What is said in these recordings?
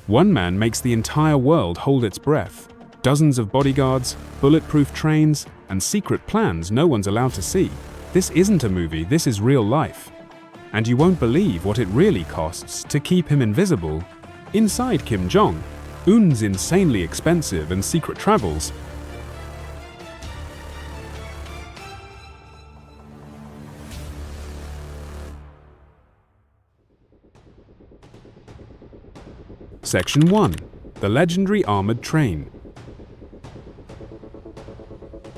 One man makes the entire world hold its breath. Dozens of bodyguards, bulletproof trains, and secret plans no one's allowed to see. This isn't a movie, this is real life. And you won't believe what it really costs to keep him invisible inside Kim Jong Un's insanely expensive and secret travels. Section 1. The legendary armored train.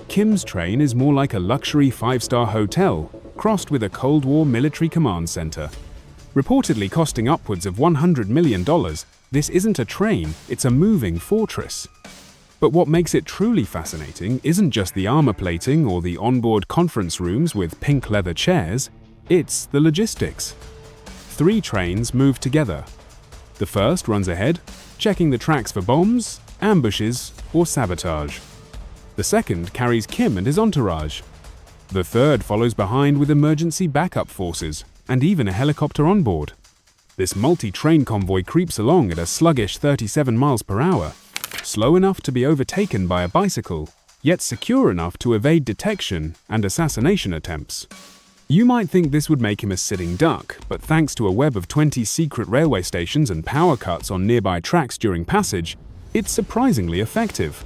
Kim's train is more like a luxury 5-star hotel, crossed with a Cold War military command center. Reportedly costing upwards of $100 million, this isn't a train, it's a moving fortress. But what makes it truly fascinating isn't just the armor plating or the onboard conference rooms with pink leather chairs, it's the logistics. 3 trains move together. The first runs ahead, checking the tracks for bombs, ambushes, or sabotage. The second carries Kim and his entourage. The third follows behind with emergency backup forces, and even a helicopter on board. This multi-train convoy creeps along at a sluggish 37 miles per hour, slow enough to be overtaken by a bicycle, yet secure enough to evade detection and assassination attempts. You might think this would make him a sitting duck, but thanks to a web of 20 secret railway stations and power cuts on nearby tracks during passage, it's surprisingly effective.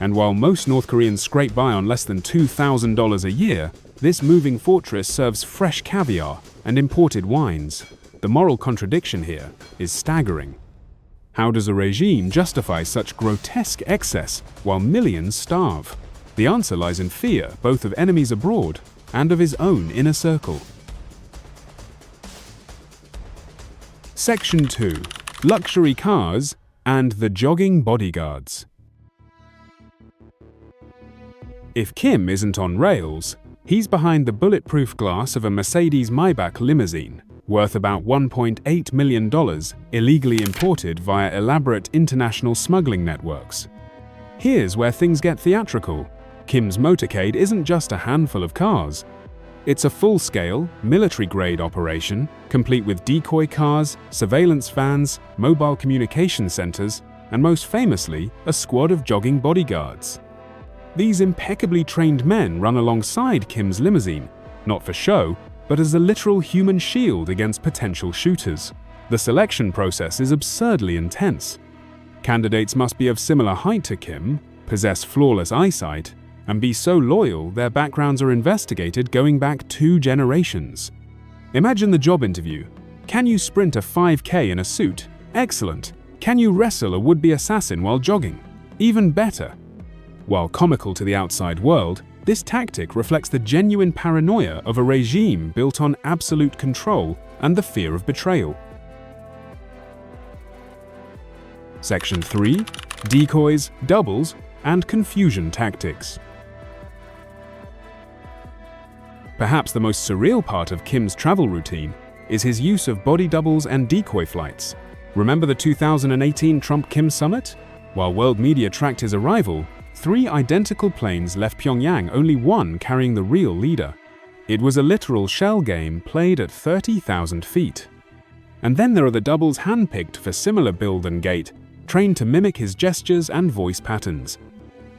And while most North Koreans scrape by on less than $2,000 a year, this moving fortress serves fresh caviar and imported wines. The moral contradiction here is staggering. How does a regime justify such grotesque excess while millions starve? The answer lies in fear, both of enemies abroad and of his own inner circle. Section 2. Luxury cars and the jogging bodyguards. If Kim isn't on rails, he's behind the bulletproof glass of a Mercedes-Maybach limousine, worth about $1.8 million, illegally imported via elaborate international smuggling networks. Here's where things get theatrical. Kim's motorcade isn't just a handful of cars. It's a full-scale, military-grade operation, complete with decoy cars, surveillance vans, mobile communication centers, and most famously, a squad of jogging bodyguards. These impeccably trained men run alongside Kim's limousine, not for show, but as a literal human shield against potential shooters. The selection process is absurdly intense. Candidates must be of similar height to Kim, possess flawless eyesight, and be so loyal their backgrounds are investigated going back 2 generations. Imagine the job interview. Can you sprint a 5K in a suit? Excellent. Can you wrestle a would-be assassin while jogging? Even better. While comical to the outside world, this tactic reflects the genuine paranoia of a regime built on absolute control and the fear of betrayal. Section 3. Decoys, doubles, and confusion tactics. Perhaps the most surreal part of Kim's travel routine is his use of body doubles and decoy flights. Remember the 2018 Trump-Kim summit? While world media tracked his arrival, 3 identical planes left Pyongyang, only one carrying the real leader. It was a literal shell game played at 30,000 feet. And then there are the doubles handpicked for similar build and gait, trained to mimic his gestures and voice patterns.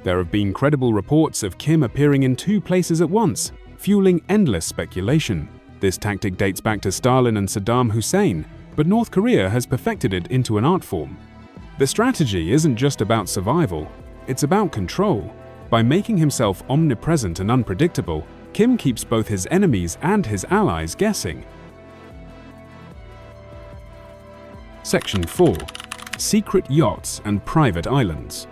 There have been credible reports of Kim appearing in 2 places at once, fueling endless speculation. This tactic dates back to Stalin and Saddam Hussein, but North Korea has perfected it into an art form. The strategy isn't just about survival, it's about control. By making himself omnipresent and unpredictable, Kim keeps both his enemies and his allies guessing. Section 4. Secret yachts and private islands.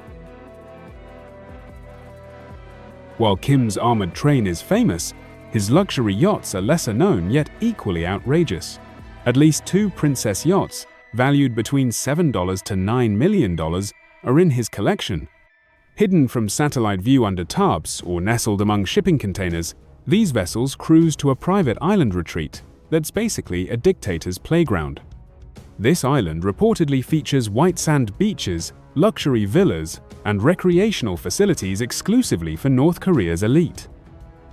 While Kim's armored train is famous, his luxury yachts are lesser known yet equally outrageous. At least 2 princess yachts, valued between $7 to $9 million, are in his collection. Hidden from satellite view under tarps or nestled among shipping containers, these vessels cruise to a private island retreat that's basically a dictator's playground. This island reportedly features white sand beaches, luxury villas, and recreational facilities exclusively for North Korea's elite.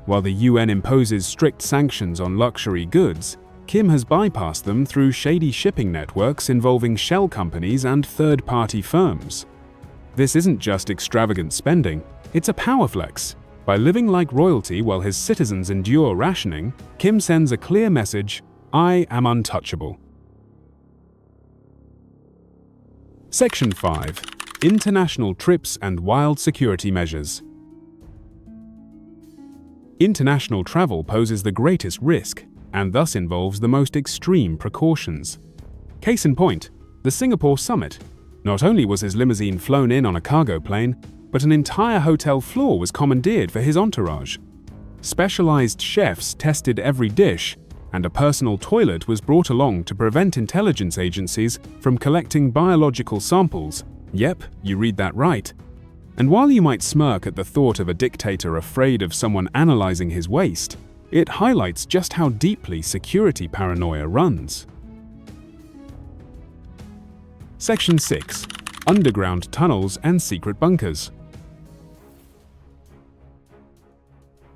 While the UN imposes strict sanctions on luxury goods, Kim has bypassed them through shady shipping networks involving shell companies and third-party firms. This isn't just extravagant spending, it's a power flex. By living like royalty while his citizens endure rationing, Kim sends a clear message: I am untouchable. Section 5. International trips and wild security measures. International travel poses the greatest risk, and thus involves the most extreme precautions. Case in point, the Singapore summit. Not only was his limousine flown in on a cargo plane, but an entire hotel floor was commandeered for his entourage. Specialized chefs tested every dish, and a personal toilet was brought along to prevent intelligence agencies from collecting biological samples. Yep, you read that right. And while you might smirk at the thought of a dictator afraid of someone analyzing his waste, it highlights just how deeply security paranoia runs. Section 6. Underground tunnels and secret bunkers.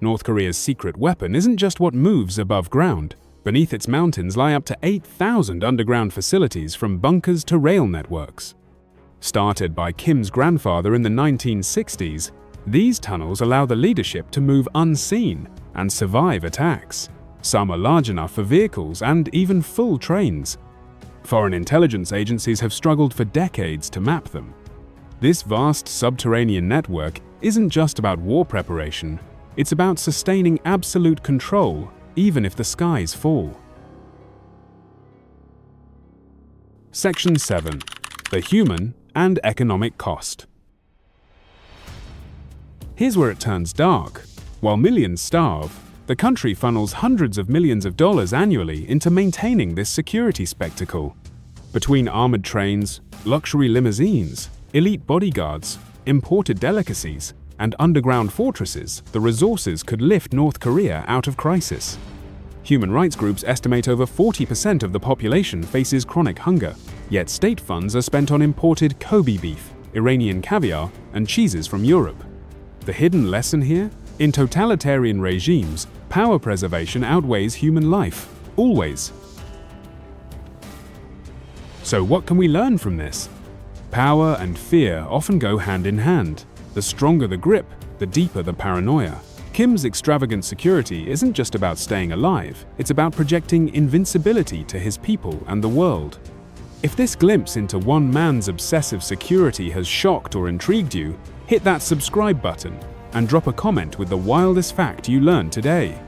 North Korea's secret weapon isn't just what moves above ground. Beneath its mountains lie up to 8,000 underground facilities, from bunkers to rail networks. Started by Kim's grandfather in the 1960s, these tunnels allow the leadership to move unseen and survive attacks. Some are large enough for vehicles and even full trains. Foreign intelligence agencies have struggled for decades to map them. This vast subterranean network isn't just about war preparation, it's about sustaining absolute control even if the skies fall. Section 7. The human and economic cost. Here's where it turns dark. While millions starve, the country funnels hundreds of millions of dollars annually into maintaining this security spectacle. Between armored trains, luxury limousines, elite bodyguards, imported delicacies, and underground fortresses, the resources could lift North Korea out of crisis. Human rights groups estimate over 40% of the population faces chronic hunger, yet state funds are spent on imported Kobe beef, Iranian caviar, and cheeses from Europe. The hidden lesson here? In totalitarian regimes, power preservation outweighs human life, always. So what can we learn from this? Power and fear often go hand in hand. The stronger the grip, the deeper the paranoia. Kim's extravagant security isn't just about staying alive, it's about projecting invincibility to his people and the world. If this glimpse into one man's obsessive security has shocked or intrigued you, hit that subscribe button and drop a comment with the wildest fact you learned today.